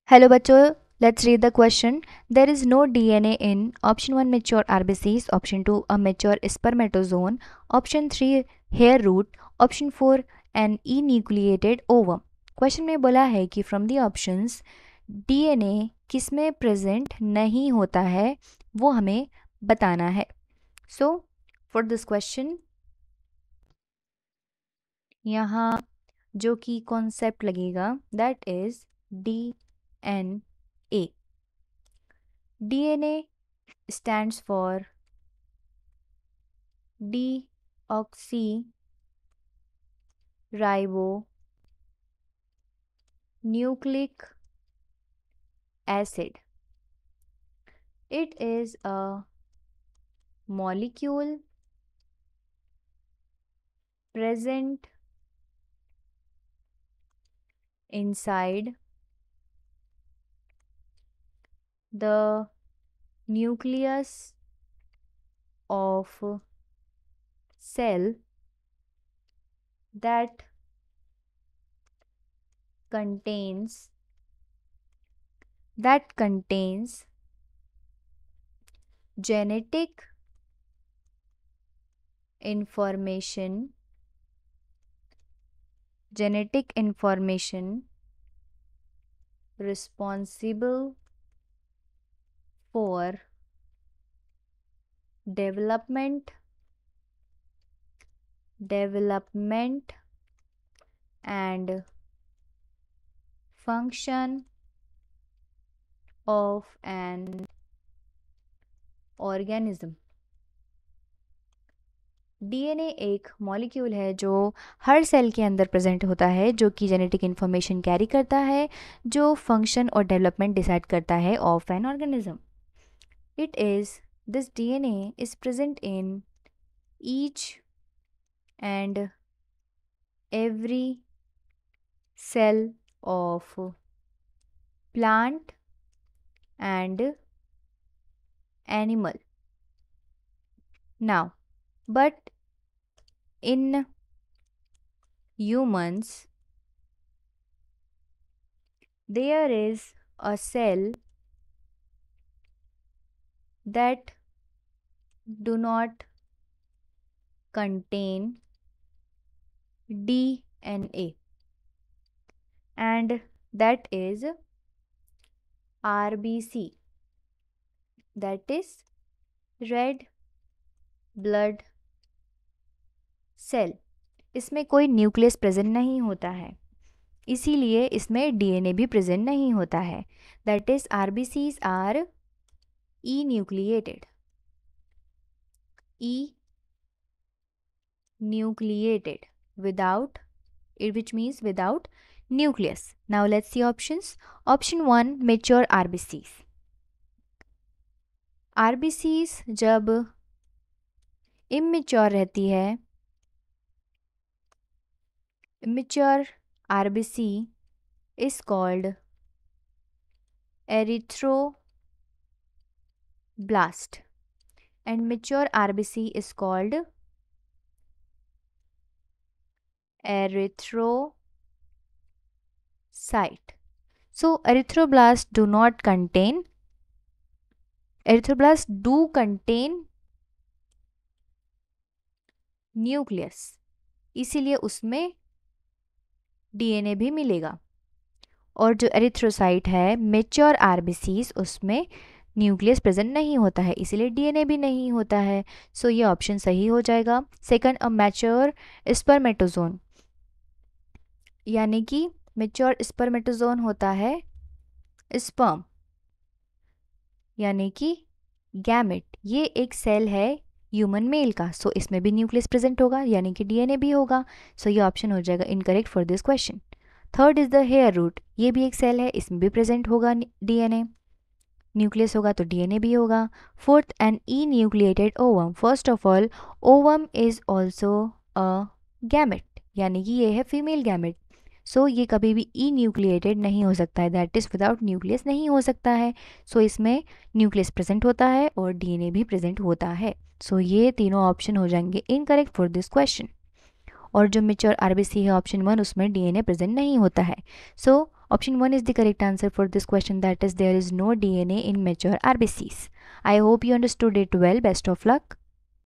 Hello बच्चों, let's read the question. There is no DNA in option 1 mature RBCs, option 2 a mature spermatozoon, option 3 hair root, option 4 an enucleated ovum. Question में बोला है कि from the options DNA किसमें present नहीं होता है वो हमें बताना है. सो फॉर दिस क्वेश्चन यहाँ जो कि कॉन्सेप्ट लगेगा that is DNA. DNA stands for deoxyribonucleic acid. It is a molecule present inside the nucleus of cell that contains genetic information responsible for development and function of an organism. DNA एक molecule है जो हर cell के अंदर present होता है, जो कि genetic information carry करता है, जो फंक्शन और डेवलपमेंट डिसाइड करता है of an organism. This DNA is present in each and every cell of plant and animal. Now, but in humans, there is a cell that do not contain DNA, and that is RBC, that is red blood cell. इसमें कोई nucleus present नहीं होता है, इसीलिए इसमें DNA भी present नहीं होता है. That is RBCs are enucleated without it, which means without nucleus. Now let's see options. Option 1 mature RBCs. RBCs जब immature रहती है, immature RBC is called erythroblast and mature RBC is called erythrocyte. So erythroblasts do contain nucleus, इसीलिए उसमें DNA भी मिलेगा. और जो erythrocyte है मेच्योर आरबीसीज, उसमें न्यूक्लियस प्रेजेंट नहीं होता है, इसीलिए डीएनए भी नहीं होता है. सो ये ऑप्शन सही हो जाएगा. सेकंड, अ मैच्योर स्पर्मेटोजोन, यानी कि मेच्योर स्पर्मेटोजोन होता है स्पर्म, यानी कि गैमेट. ये एक सेल है ह्यूमन मेल का, सो इसमें भी न्यूक्लियस प्रेजेंट होगा, यानी कि डीएनए भी होगा. सो ये ऑप्शन हो जाएगा incorrect for this question. Third is the hair root. ये भी एक सेल है, इसमें भी प्रेजेंट होगा डीएनए, न्यूक्लियस होगा तो डीएनए भी होगा. Fourth, enucleated ovum. First of all, ovum is also a gamete, यानी कि ये है फीमेल गैमेट. सो ये कभी भी ई न्यूक्लिएटेड नहीं हो सकता है, दैट इज विदाउट न्यूक्लियस नहीं हो सकता है. सो इसमें न्यूक्लियस प्रेजेंट होता है और डीएनए भी प्रेजेंट होता है. सो ये तीनों ऑप्शन हो जाएंगे इनकरेक्ट फॉर दिस क्वेश्चन. और जो मेच्योर आरबीसी है ऑप्शन 1, उसमें डीएनए प्रेजेंट नहीं होता है. सो Option 1 is the correct answer for this question, that is there is no DNA in mature RBCs. I hope you understood it well. Best of luck.